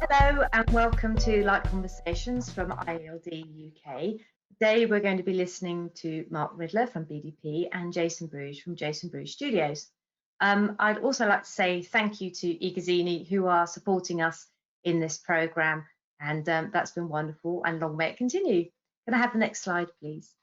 Hello and welcome to Light Conversations from IALD UK. Today we're going to be listening to Mark Ridler from BDP and Jason Bruges from Jason Bruges Studios. I'd also like to say thank you to iGazzini who are supporting us in this programme, and that's been wonderful, and long may it continue. Can I have the next slide, please?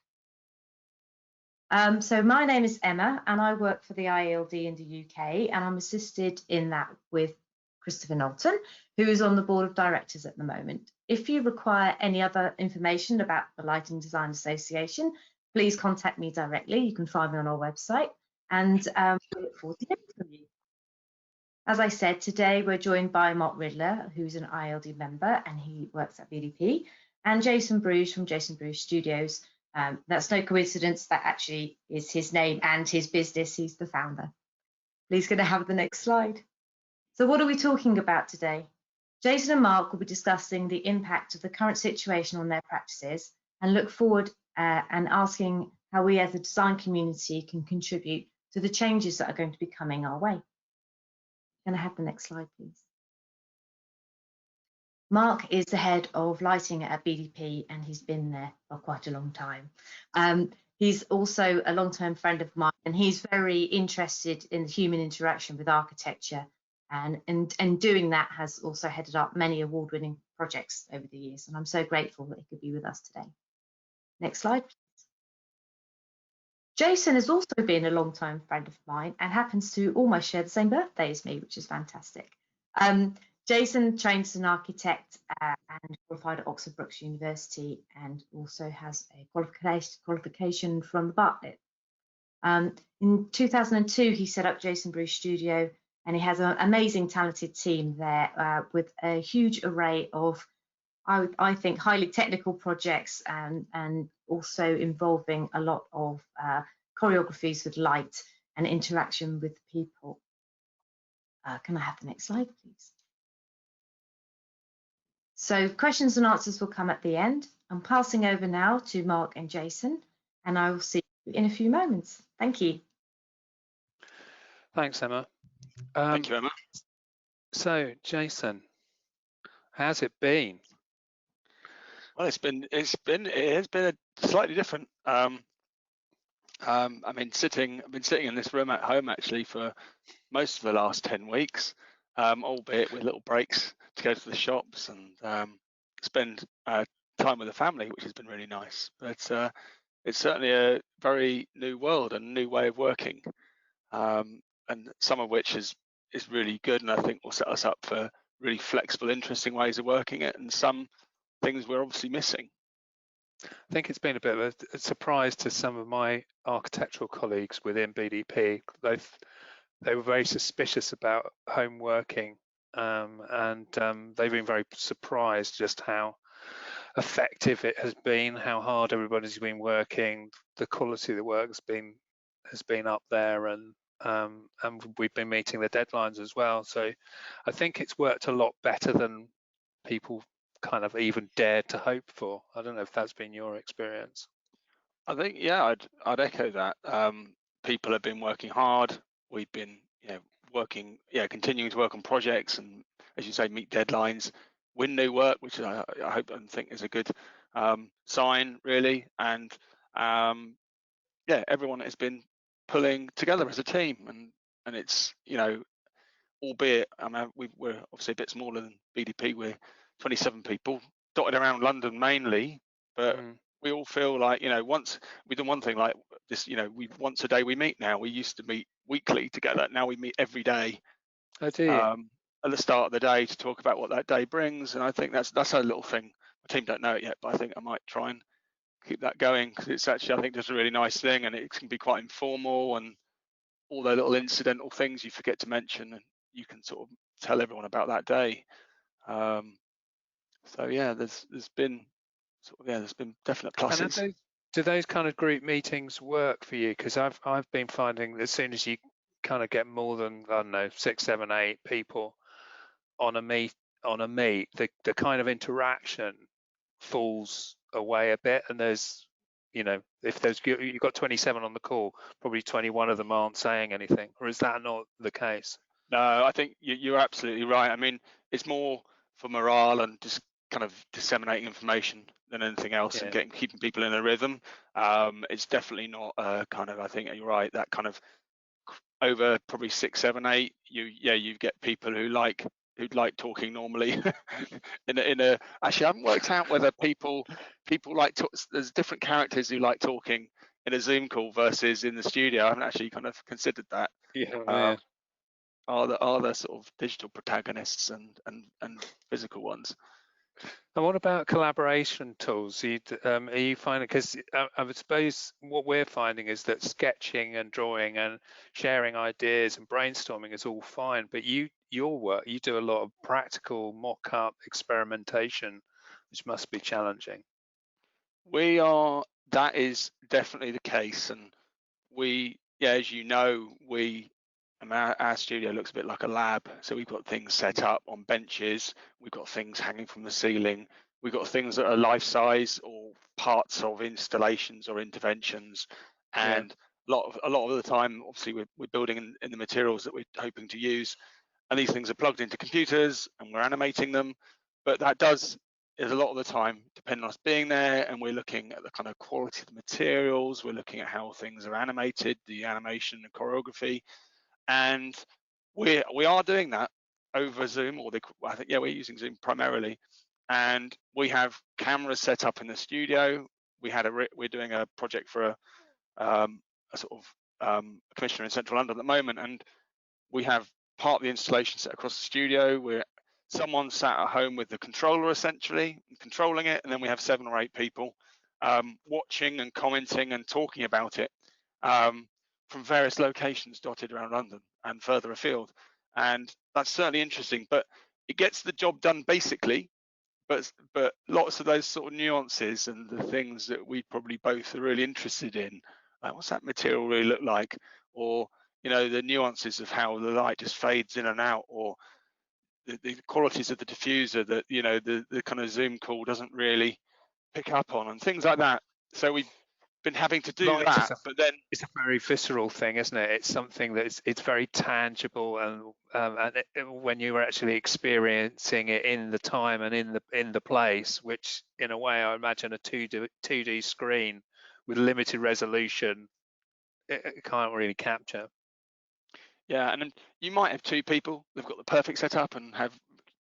So my name is Emma and I work for the IALD in the UK, and I'm assisted in that with Christopher Knowlton, who is on the board of directors at the moment. If you require any other information about the Lighting Design Association, please contact me directly. You can find me on our website, and we look forward to hearing from you. As I said, today we're joined by Mark Ridler, who's an IALD member and he works at BDP, and Jason Bruges from Jason Bruges Studios. That's no coincidence, that actually is his name and his business. He's the founder. Please can I have the next slide? So what are we talking about today? Jason and Mark will be discussing the impact of the current situation on their practices and look forward and asking how we as a design community can contribute to the changes that are going to be coming our way. Can I have the next slide, please? Mark is the head of lighting at BDP and he's been there for quite a long time. He's also a long-term friend of mine, and he's very interested in the human interaction with architecture, and doing that has also headed up many award-winning projects over the years, and I'm so grateful that he could be with us today. Next slide, please. Jason has also been a long-time friend of mine and happens to almost share the same birthday as me, which is fantastic. Jason trained as an architect and qualified at Oxford Brookes University, and also has a qualification from the Bartlett. In 2002, he set up Jason Bruges Studio, and he has an amazing, talented team there with a huge array of, I think, highly technical projects, and also involving a lot of choreographies with light and interaction with people. Can I have the next slide, please? So questions and answers will come at the end. I'm passing over now to Mark and Jason, and I will see you in a few moments. Thank you. Thanks, Emma. Thank you, Emma. So, Jason, how's it been? Well, it has been a slightly different. I've been sitting in this room at home actually for most of the last 10 weeks, albeit with little breaks to go to the shops and spend time with the family, which has been really nice. But it's certainly a very new world and new way of working, and some of which is really good, and I think will set us up for really flexible, interesting ways of working it, and some things we're obviously missing. I think it's been a bit of a surprise to some of my architectural colleagues within BDP. They were very suspicious about home working, and they've been very surprised just how effective it has been, how hard everybody's been working. The quality of the work has been up there, and we've been meeting the deadlines as well. So I think it's worked a lot better than people kind of even dared to hope for. I don't know if that's been your experience. I think, yeah, I'd echo that. People have been working hard. We've been, working, continuing to work on projects, and as you say, meet deadlines, win new work, which I hope and think is a good sign, really. And everyone has been pulling together as a team, and it's, albeit, we're obviously a bit smaller than BDP. We're 27 people dotted around London mainly, but we all feel like, once we've done one thing like this, once a day we meet now. We used to meet weekly together. Now we meet every day. Oh, do you? At the start of the day to talk about what that day brings, and I think that's a little thing. My team don't know it yet, but I think I might try and keep that going, because it's actually, I think, just a really nice thing, and it can be quite informal, and all the little incidental things you forget to mention, and you can sort of tell everyone about that day. So yeah, there's been definite pluses. And do those kind of group meetings work for you? Because I've been finding that as soon as you kind of get more than, I don't know, 6, 7, 8 people on a meet, the kind of interaction falls away a bit, and there's, if you've got 27 on the call, probably 21 of them aren't saying anything, or is that not the case? No, I think you're absolutely right. I mean, it's more morale and just kind of disseminating information than anything else, Yeah. and keeping people in a rhythm. It's definitely not kind of, I think you're right, that kind of over probably 6, 7, 8, you get people who'd like talking normally. Actually, I haven't worked out whether people like there's different characters who like talking in a Zoom call versus in the studio. I haven't actually kind of considered that. Yeah. Are there sort of digital protagonists and physical ones? And what about collaboration tools? Are you finding, because I would suppose what we're finding is that sketching and drawing and sharing ideas and brainstorming is all fine, but your work, you do a lot of practical mock-up experimentation, which must be challenging. That is definitely the case, and as you know, our studio looks a bit like a lab. So we've got things set up on benches, we've got things hanging from the ceiling, we've got things that are life size or parts of installations or interventions, and a lot of the time, obviously, we're building in the materials that we're hoping to use, and these things are plugged into computers and we're animating them. But is a lot of the time depending on us being there, and we're looking at the kind of quality of the materials, we're looking at how things are animated, the animation and choreography, and we are doing that over Zoom, I think we're using Zoom primarily, and we have cameras set up in the studio. We're doing a project for a sort of commissioner in central London at the moment, and we have part of the installation set across the studio where someone sat at home with the controller essentially and controlling it, and then we have 7 or 8 people watching and commenting and talking about it from various locations dotted around London and further afield. And that's certainly interesting, but it gets the job done basically, but lots of those sort of nuances and the things that we probably both are really interested in, like what's that material really look like, or the nuances of how the light just fades in and out, or the qualities of the diffuser that the kind of Zoom call doesn't really pick up on, and things like that. So we've been having to do that, but then it's a very visceral thing, isn't it? It's something that it's very tangible, and when you were actually experiencing it in the time and in the place, which in a way I imagine a 2D screen with limited resolution it can't really capture. Yeah, and then you might have 2 people, they've got the perfect setup and have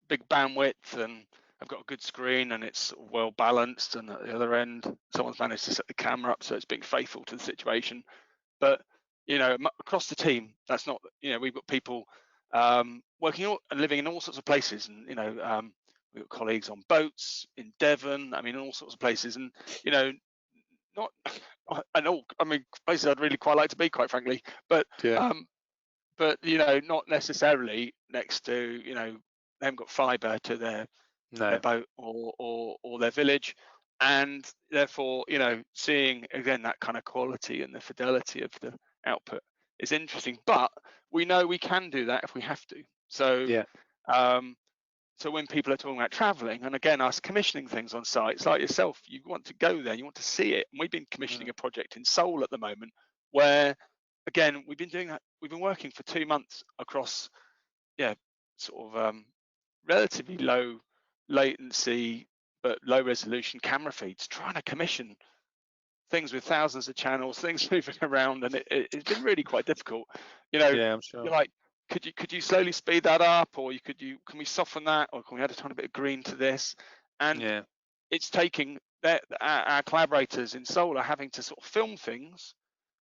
big bandwidth and have got a good screen and it's well balanced, and at the other end someone's managed to set the camera up so it's being faithful to the situation. But across the team, that's not, we've got people working and living in all sorts of places, and we've got colleagues on boats in Devon, in all sorts of places, and not and all, places I'd really quite like to be, quite frankly, but not necessarily next to, they haven't got fibre to their boat or their village, and therefore, seeing again that kind of quality and the fidelity of the output is interesting. But we know we can do that if we have to. So so when people are talking about traveling, and again us commissioning things on sites like yourself, you want to go there, you want to see it. And we've been commissioning a project in Seoul at the moment where, again, we've been doing that. We've been working for 2 months across, sort of relatively low latency but low resolution camera feeds, trying to commission things with thousands of channels, things moving around, and it's been really quite difficult. I'm sure. You're like, could you slowly speed that up, or can we soften that, or can we add a tiny bit of green to this? And it's taking our collaborators in Seoul are having to sort of film things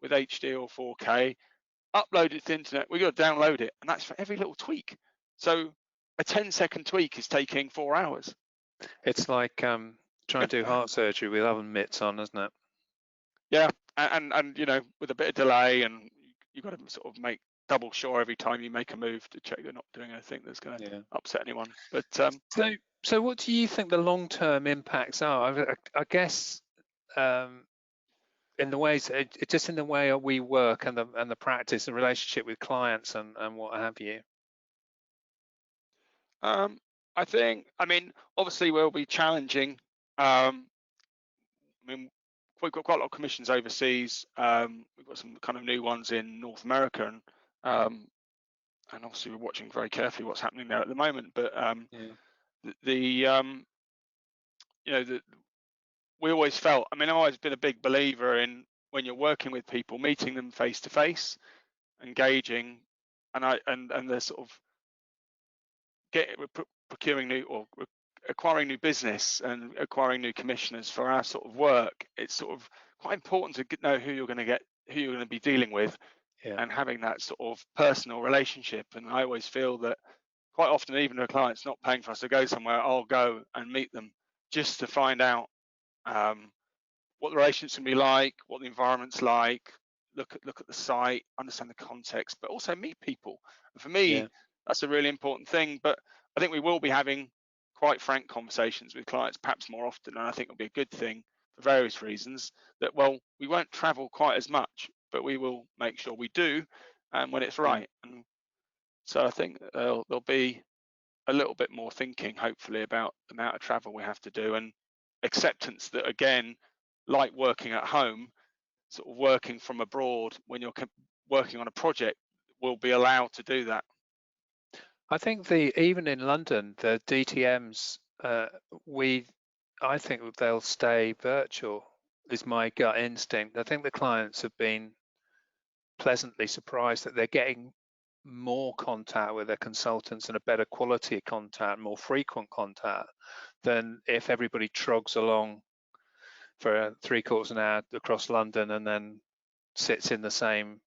with HD or 4K, upload it to the internet, we got to download it, and that's for every little tweak. So a 10-second tweak is taking 4 hours. It's like trying to do heart surgery with oven mitts on, isn't it? Yeah, and with a bit of delay, and you've got to sort of make double sure every time you make a move to check you're not doing anything that's going to upset anyone. But so what do you think the long-term impacts are? I guess in the ways, just in the way we work and the practice, the relationship with clients and what have you. I think, obviously we'll be challenging. We've got quite a lot of commissions overseas. We've got some kind of new ones in North America, and obviously we're watching very carefully what's happening there at the moment. But you know, we always felt, I mean, I've always been a big believer in when you're working with people, meeting them face to face, engaging, and the sort of procuring new or acquiring new business and acquiring new commissioners for our sort of work. It's sort of quite important to know who you're going to be dealing with, and having that sort of personal relationship. And I always feel that quite often, even if a client's not paying for us to go somewhere, I'll go and meet them just to find out what the relationship's going to be like, what the environment's like, look at the site, understand the context, but also meet people. And for me, that's a really important thing. But I think we will be having quite frank conversations with clients perhaps more often, and I think it'll be a good thing for various reasons. That, well, we won't travel quite as much, but we will make sure we do, and when it's right. And so I think there'll be a little bit more thinking, hopefully, about the amount of travel we have to do, and acceptance that, again, like working at home, sort of working from abroad when you're working on a project will be allowed to do that. I think even in London, the DTMs, I think they'll stay virtual, is my gut instinct. I think the clients have been pleasantly surprised that they're getting more contact with their consultants and a better quality of contact, more frequent contact, than if everybody trogs along for 3/4 an hour across London and then sits in the same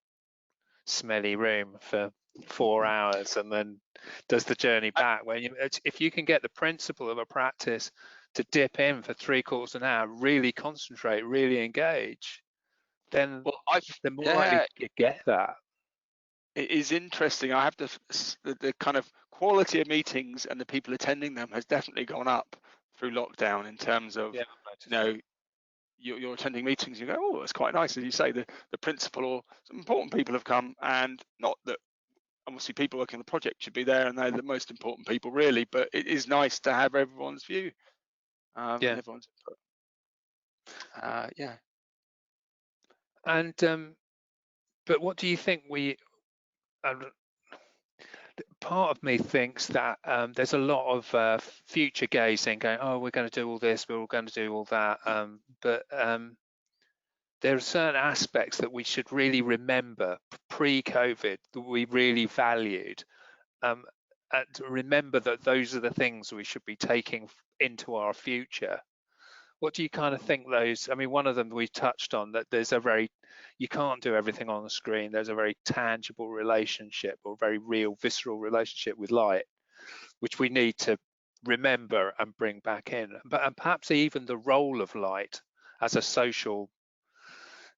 smelly room for 4 hours and then does the journey back. If you can get the principle of a practice to dip in for 3/4 an hour, really concentrate, really engage, then they're more likely to get that. It is interesting. I have the kind of quality of meetings and the people attending them has definitely gone up through lockdown in terms of, you're attending meetings, you go, oh, it's quite nice, as you say, the principal or some important people have come, and not that obviously people working on the project should be there and they're the most important people really, but it is nice to have everyone's view and everyone's input. And but what do you think part of me thinks that there's a lot of future gazing, going, oh, we're going to do all this, we're all going to do all that, but there are certain aspects that we should really remember pre-COVID that we really valued, and to remember that those are the things we should be taking into our future. What do you kind of think those? I mean, one of them we touched on, that you can't do everything on the screen. There's a very tangible relationship, or very real, visceral relationship with light, which we need to remember and bring back in. And perhaps even the role of light as a social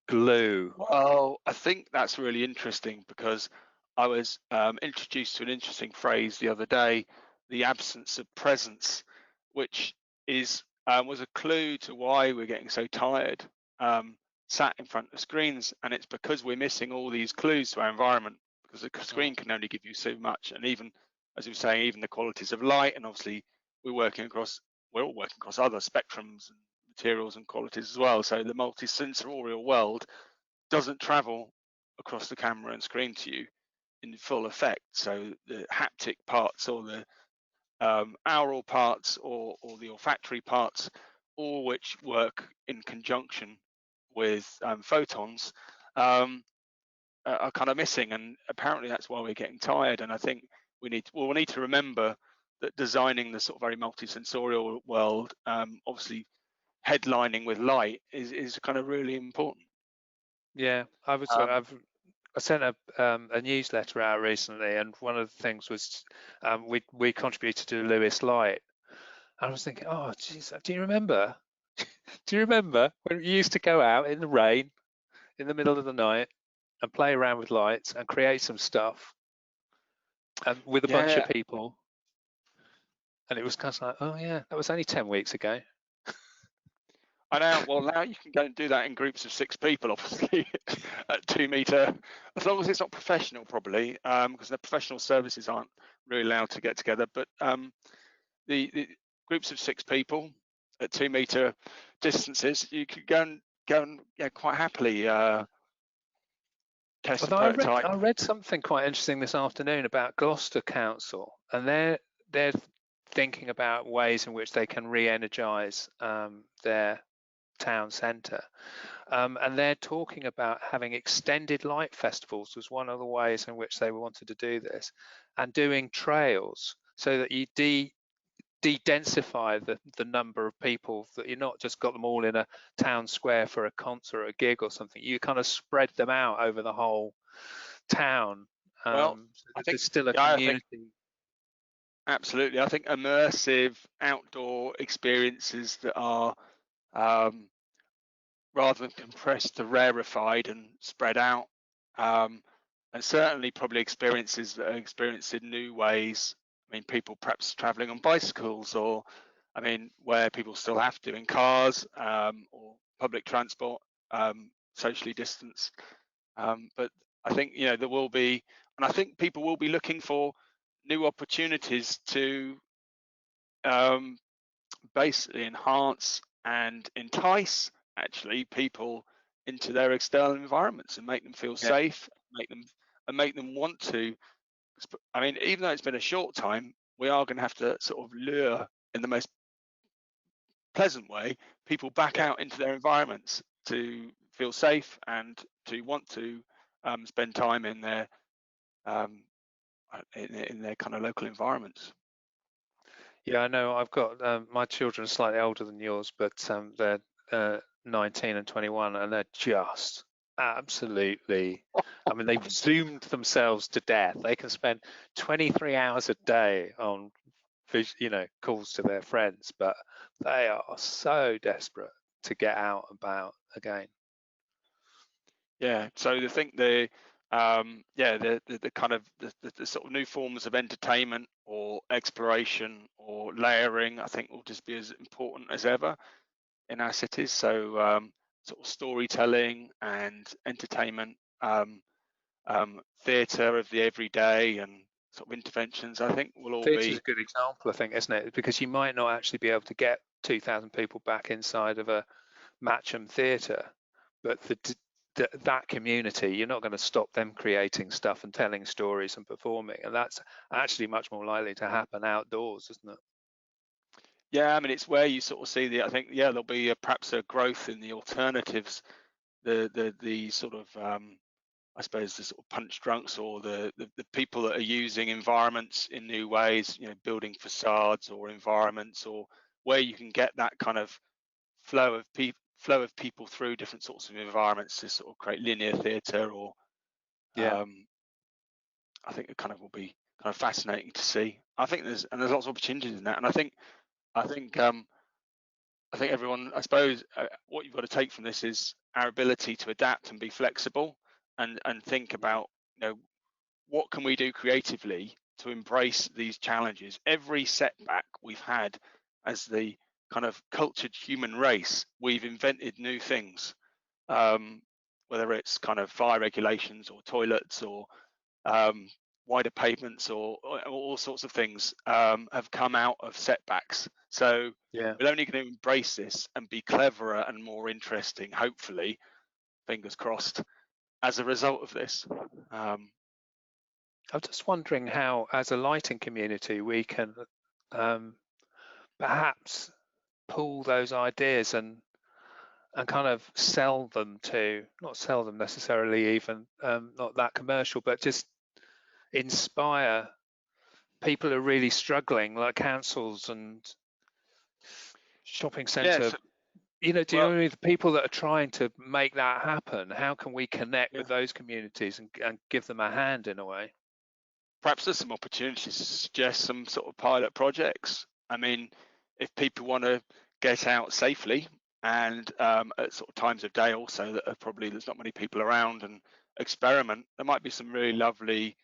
glue. Well, I think that's really interesting, because I was introduced to an interesting phrase the other day, the absence of presence, which is was a clue to why we're getting so tired sat in front of screens. And it's because we're missing all these clues to our environment, because the screen can only give you so much. And even, as you were saying, even the qualities of light, and obviously we're all working across other spectrums and materials and qualities as well. So the multi-sensorial world doesn't travel across the camera and screen to you in full effect. So the haptic parts, or the aural parts, or the olfactory parts, all which work in conjunction with photons, are kind of missing, and apparently that's why we're getting tired. And I think we need to remember that designing the sort of very multi-sensorial world, obviously headlining with light, is kind of really important. Yeah, I sent a newsletter out recently, and one of the things was we contributed to Lewis Light. I was thinking, oh, geez, do you remember? Do you remember when we used to go out in the rain, in the middle of the night, and play around with lights and create some stuff, and with a bunch of people? And it was kind of like, oh yeah, that was only 10 weeks ago. I know. Well, now you can go and do that in groups of 6 people, obviously, at 2 meter, as long as it's not professional, probably, because the professional services aren't really allowed to get together. But the groups of 6 people at 2 meter distances, you could go and quite happily test the prototype. I read something quite interesting this afternoon about Gloucester Council, and their thinking about ways in which they can re-energize their town centre. And they're talking about having extended light festivals was one of the ways in which they wanted to do this, and doing trails so that you de-densify the number of people, that you're not just got them all in a town square for a concert or a gig or something. You kind of spread them out over the whole town. Well, So I think there's still a I community. think absolutely. I think immersive outdoor experiences that are rather than compressed to rarefied and spread out, and certainly probably experiences that are experienced in new ways. I mean, people perhaps traveling on bicycles, or I mean, where people still have to in cars or public transport, socially distanced. But I think, you know, there will be, and I think people will be looking for new opportunities to basically enhance and entice actually people into their external environments and make them feel safe, make them want to. I mean, even though it's been a short time, we are going to have to sort of lure in the most pleasant way people back out into their environments to feel safe and to want to spend time in their kind of local environments. Yeah, I know. I've got my children are slightly older than yours, but they're 19 and 21, and they're just absolutely, I mean, they've zoomed themselves to death. They can spend 23 hours a day on, you know, calls to their friends, but they are so desperate to get out about again. Yeah, so I think the kind of the sort of new forms of entertainment or exploration or layering, I think will just be as important as ever in our cities. So sort of storytelling and entertainment, theatre of the everyday and sort of interventions, I think will all Theatre's be. a good example, I think, isn't it? Because you might not actually be able to get 2,000 people back inside of a Matcham theatre, but that community, you're not going to stop them creating stuff and telling stories and performing, and that's actually much more likely to happen outdoors, isn't it? Yeah, I mean, it's where you sort of see I think, yeah, there'll be perhaps a growth in the alternatives, the sort of I suppose the sort of punch drunks or the people that are using environments in new ways, you know, building facades or environments, or where you can get that kind of flow of people through different sorts of environments to sort of create linear theatre, or I think it kind of will be kind of fascinating to see. I think there's lots of opportunities in that, and I think everyone, I suppose, what you've got to take from this is our ability to adapt and be flexible, and think about, you know, what can we do creatively to embrace these challenges. Every setback we've had as the kind of cultured human race, we've invented new things, whether it's kind of fire regulations or toilets or wider pavements or all sorts of things have come out of setbacks. So we're only going to embrace this and be cleverer and more interesting, hopefully, fingers crossed, as a result of this. I'm just wondering how, as a lighting community, we can perhaps pull those ideas and kind of sell them not sell them necessarily, even not that commercial, but just inspire people who are really struggling, like councils and shopping centre. You know, do you know what I mean? The people that are trying to make that happen, how can we connect with those communities and give them a hand in a way? Perhaps there's some opportunities to suggest some sort of pilot projects. I mean, if people want to get out safely and at sort of times of day also that are probably there's not many people around, and experiment, there might be some really lovely,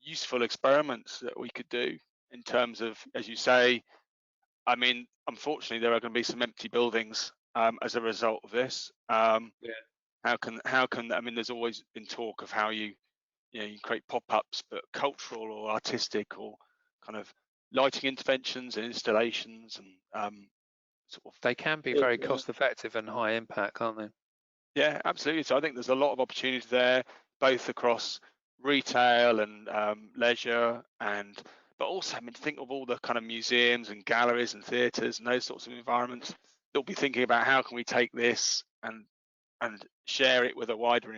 useful experiments that we could do in terms of, as you say, I mean, unfortunately, there are going to be some empty buildings as a result of this. How can I mean, there's always been talk of how you create pop-ups, but cultural or artistic or kind of lighting interventions and installations, and sort of they can be very cost-effective and high impact, can't they? Yeah, absolutely. So I think there's a lot of opportunities there, both across retail and leisure, and but also, I mean, think of all the kind of museums and galleries and theatres and those sorts of environments. They'll be thinking about how can we take this and share it with a wider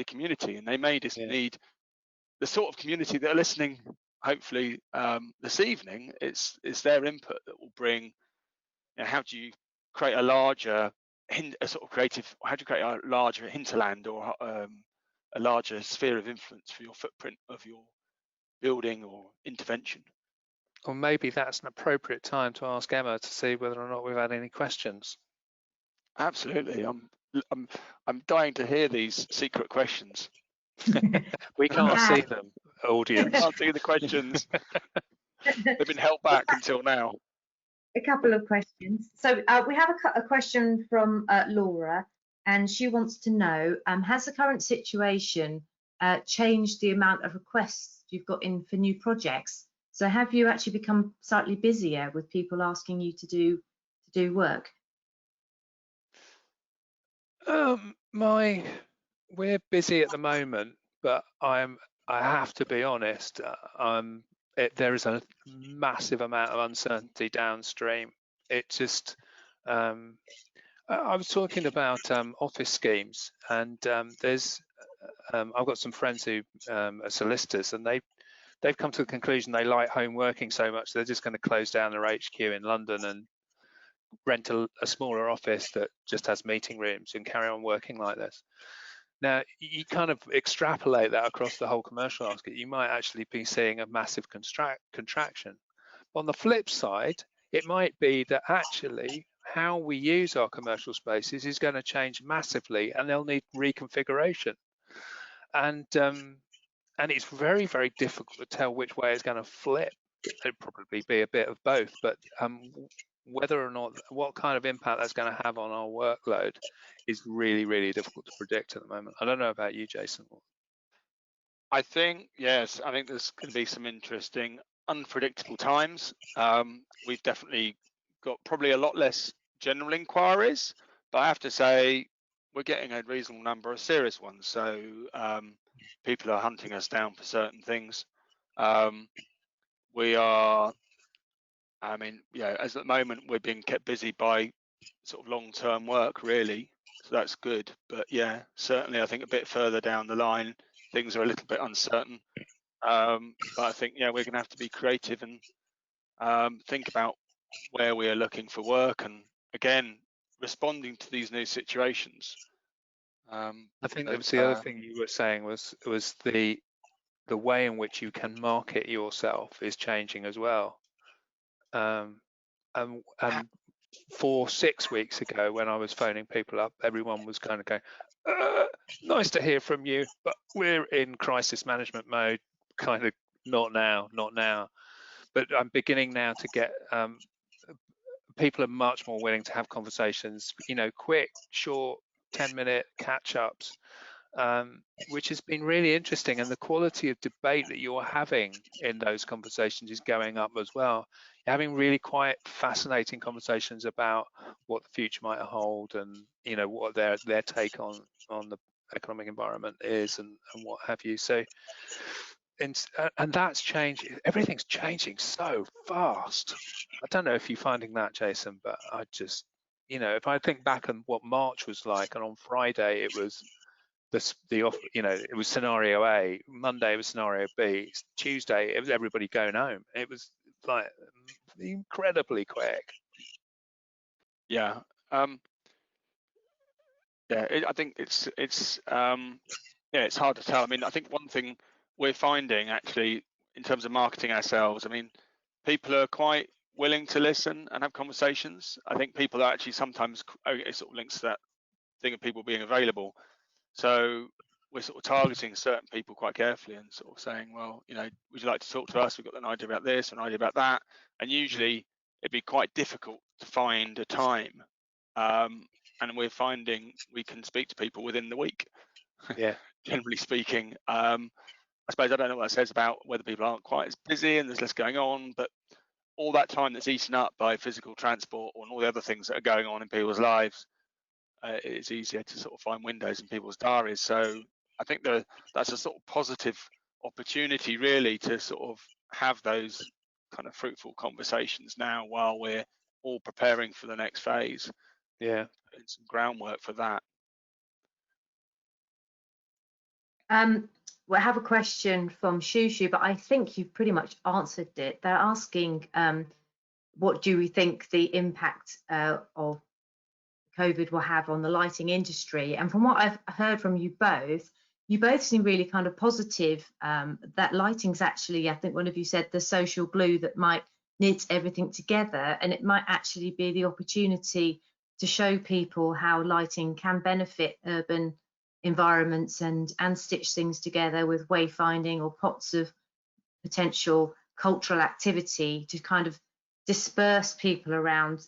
community, and they may just need the sort of community that are listening. Hopefully, this evening, it's their input that will bring. You know, how do you create a larger, a sort of creative? How do you create a larger hinterland or a larger sphere of influence for your footprint of your building or intervention? Or maybe that's an appropriate time to ask Emma to see whether or not we've had any questions. Absolutely, I'm dying to hear these secret questions. We can't see them, audience. Can't see the questions. They've been held back until now. A couple of questions. So we have a question from Laura, and she wants to know, has the current situation changed the amount of requests you've got in for new projects? So have you actually become slightly busier with people asking you to do work? We're busy at the moment, but I have to be honest. There is a massive amount of uncertainty downstream. It just, I was talking about office schemes, and I've got some friends who are solicitors, and they've come to the conclusion they like home working so much they're just going to close down their HQ in London and rent a smaller office that just has meeting rooms and carry on working like this. Now, you kind of extrapolate that across the whole commercial market, you might actually be seeing a massive contraction. On the flip side, it might be that actually how we use our commercial spaces is going to change massively, and they'll need reconfiguration. And it's very, very difficult to tell which way it's going to flip. It'd probably be a bit of both, but whether or not, what kind of impact that's going to have on our workload is really, really difficult to predict at the moment. I don't know about you, Jason. I think, yes, I think there's going to be some interesting, unpredictable times. We've definitely got probably a lot less general inquiries, but I have to say we're getting a reasonable number of serious ones. So people are hunting us down for certain things. We are, I mean, yeah, as at the moment, we're being kept busy by sort of long-term work, really. So that's good. But yeah, certainly I think a bit further down the line, things are a little bit uncertain. But I think, yeah, we're going to have to be creative and think about where we are looking for work, and again, responding to these new situations. I think that was the other thing you were saying was the way in which you can market yourself is changing as well. And 6 weeks ago, when I was phoning people up, everyone was kind of going, nice to hear from you, but we're in crisis management mode, kind of not now. But I'm beginning now to get, people are much more willing to have conversations, quick, short, 10-minute catch-ups, which has been really interesting. And the quality of debate that you're having in those conversations is going up as well. You're having really quite fascinating conversations about what the future might hold, and what their take on the economic environment is, and what have you. So, and that's changed. Everything's changing so fast. I don't know if you're finding that, Jason, but I just, if I think back on what March was like, and on Friday it was it was scenario A, Monday it was scenario B, Tuesday it was everybody going home. It was like incredibly quick. Yeah. I think it's hard to tell. I mean, I think one thing we're finding actually in terms of marketing ourselves, I mean, people are quite willing to listen and have conversations. I think people are actually sometimes, it sort of links to that thing of people being available. So we're sort of targeting certain people quite carefully and sort of saying, well, would you like to talk to us? We've got an idea about this, an idea about that. And usually it'd be quite difficult to find a time. And we're finding we can speak to people within the week. Yeah. Generally speaking. I suppose I don't know what that says about whether people aren't quite as busy and there's less going on, but all that time that's eaten up by physical transport and all the other things that are going on in people's lives, it's easier to sort of find windows in people's diaries. So I think that's a sort of positive opportunity really to sort of have those kind of fruitful conversations now while we're all preparing for the next phase. Yeah. And some groundwork for that. We have a question from Shushu, but I think you've pretty much answered it. They're asking, what do we think the impact of COVID will have on the lighting industry? And from what I've heard from you both seem really kind of positive, that lighting's actually, I think one of you said, the social glue that might knit everything together, and it might actually be the opportunity to show people how lighting can benefit urban environments and stitch things together with wayfinding or pots of potential cultural activity to kind of disperse people around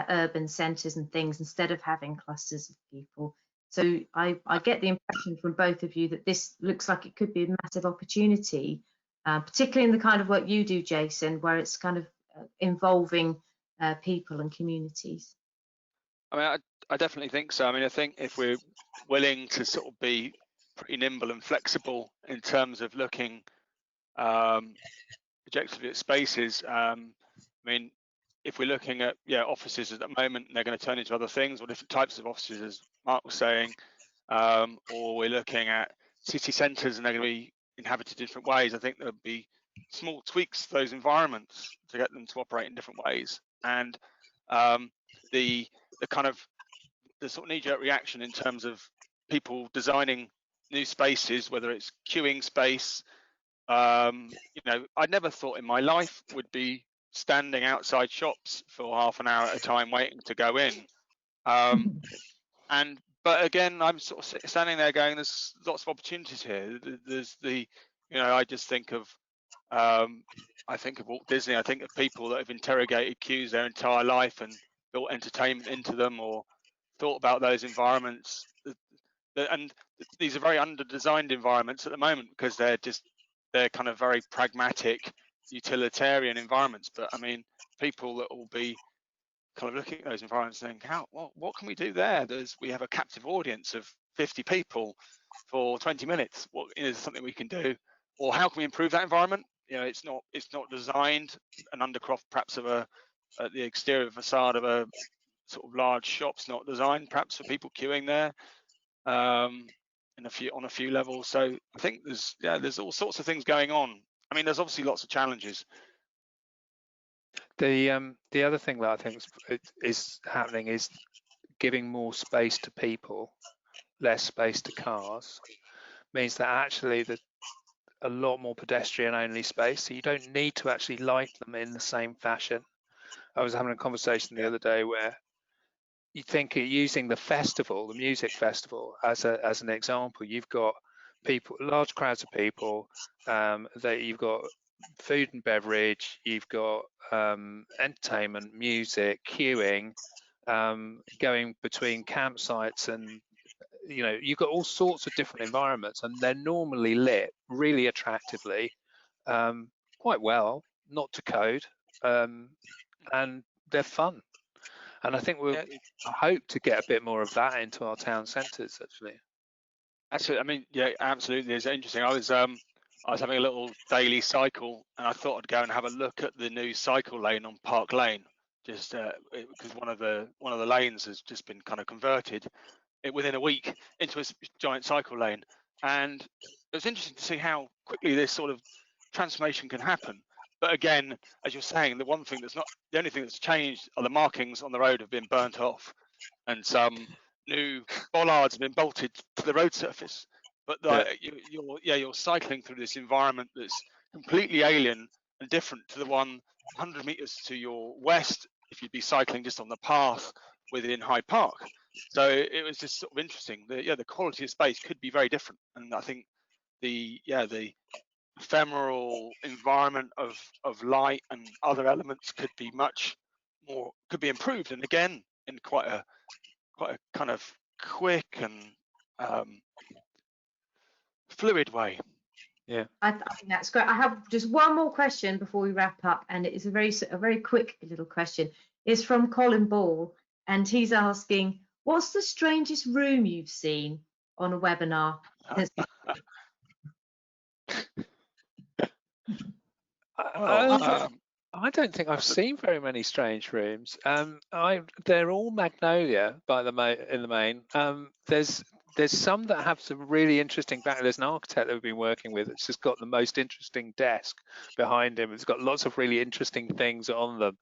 urban centres and things instead of having clusters of people. So I get the impression from both of you that this looks like it could be a massive opportunity, particularly in the kind of work you do, Jason, where it's kind of involving people and communities. I mean, I definitely think so. I mean, I think if we're willing to sort of be pretty nimble and flexible in terms of looking objectively at spaces, I mean, if we're looking at offices at the moment, they're going to turn into other things, or different types of offices, as Mark was saying, or we're looking at city centres and they're going to be inhabited different ways. I think there'll be small tweaks to those environments to get them to operate in different ways. And the sort of knee-jerk reaction in terms of people designing new spaces, whether it's queuing space, you know, I never thought in my life would be standing outside shops for half an hour at a time waiting to go in. But again, I'm sort of standing there going, there's lots of opportunities here. There's the, you know, I just think of, I think of Walt Disney. I think of people that have interrogated queues their entire life and built entertainment into them, or thought about those environments. And these are very under-designed environments at the moment because they're kind of very pragmatic, utilitarian environments. But I mean, people that will be kind of looking at those environments and think, what can we do there? We have a captive audience of 50 people for 20 minutes. What is something we can do? Or how can we improve that environment? You know, it's not designed an undercroft perhaps of the exterior facade of a sort of large shop's not designed perhaps for people queuing there on a few levels. So I think there's all sorts of things going on. I mean, there's obviously lots of challenges. The other thing that I think is happening is giving more space to people, less space to cars, means that actually a lot more pedestrian only space, so you don't need to actually light them in the same fashion. I was having a conversation the other day where you think using the music festival as an example, you've got people, large crowds of people, that you've got food and beverage, you've got entertainment, music, queuing, going between campsites, and you know, you've got all sorts of different environments, and they're normally lit really attractively, quite well, not to code, and they're fun. And I think I hope to get a bit more of that into our town centres, actually. Actually, I mean, yeah, absolutely. It's interesting. I was having a little daily cycle, and I thought I'd go and have a look at the new cycle lane on Park Lane, just because one of the lanes has just been kind of converted within a week into a giant cycle lane. And it was interesting to see how quickly this sort of transformation can happen. But again, as you're saying, the only thing that's changed are the markings on the road have been burnt off, and some new bollards have been bolted to the road surface. But you're cycling through this environment that's completely alien and different to the one 100 meters to your west if you'd be cycling just on the path within Hyde Park. So it was just sort of interesting. The quality of space could be very different, and I think the ephemeral environment of light and other elements could be improved, and again in quite a kind of quick and fluid way. Yeah, I think that's great. I have just one more question before we wrap up, and it is a very quick little question. It's from Colin Ball, and he's asking, what's the strangest room you've seen on a webinar? I don't think I've seen very many strange rooms. They're all magnolia in the main. There's some that have some really interesting back. There's an architect that we've been working with that's just got the most interesting desk behind him. It's got lots of really interesting things on them,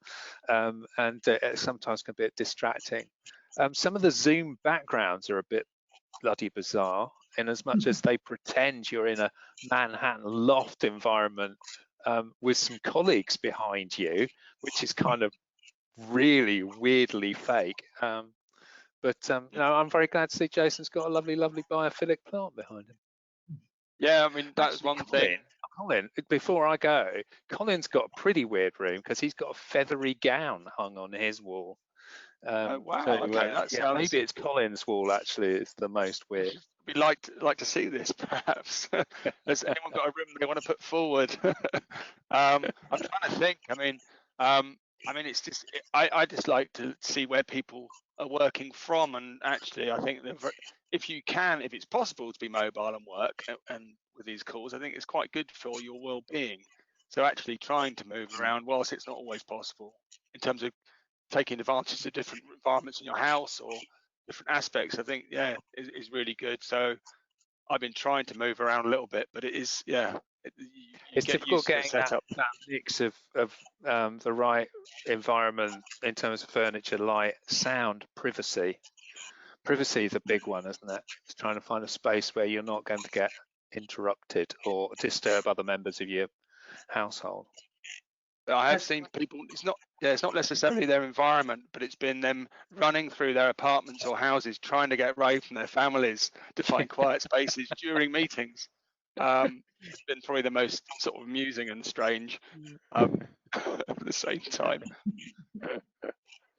and it sometimes can be a bit distracting. Some of the Zoom backgrounds are a bit bloody bizarre, in as much as they pretend you're in a Manhattan loft environment with some colleagues behind you, which is kind of really weirdly fake. But no, I'm very glad to see Jason's got a lovely biophilic plant behind him. Yeah, I mean, that's one thing. Colin, before I go, Colin's got a pretty weird room because he's got a feathery gown hung on his wall. Oh, wow. So, okay, that sounds... maybe it's Colin's wall actually. It's the most weird. We'd like to see this, perhaps. Has anyone got a room they want to put forward? I'm trying to think. I mean, it's just I just like to see where people are working from, and actually, I think that if it's possible to be mobile and work and with these calls, I think it's quite good for your well-being. So actually, trying to move around, whilst it's not always possible, in terms of taking advantage of different environments in your house or different aspects, I think, is really good. So I've been trying to move around a little bit, but it is, it's difficult getting that mix of the right environment in terms of furniture, light, sound, privacy. Privacy is a big one, isn't it? It's trying to find a space where you're not going to get interrupted or disturb other members of your household. I have seen people, it's not necessarily their environment, but it's been them running through their apartments or houses trying to get away from their families to find quiet spaces during meetings. It's been probably the most sort of amusing and strange at the same time.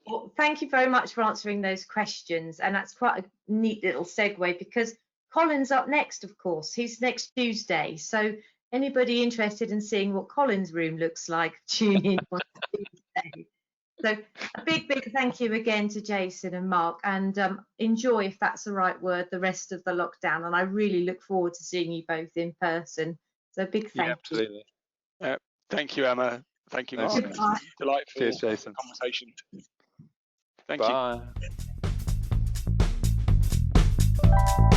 Well, thank you very much for answering those questions, and that's quite a neat little segue because Colin's up next, of course. He's next Tuesday, so anybody interested in seeing what Colin's room looks like, tune in on Tuesday. So a big thank you again to Jason and Mark, and enjoy, if that's the right word, the rest of the lockdown. And I really look forward to seeing you both in person. So big thank you. Absolutely. Thank you, Emma. Thank you, Mark. Delightful Cheers, Jason. Conversation. Thank Bye. you.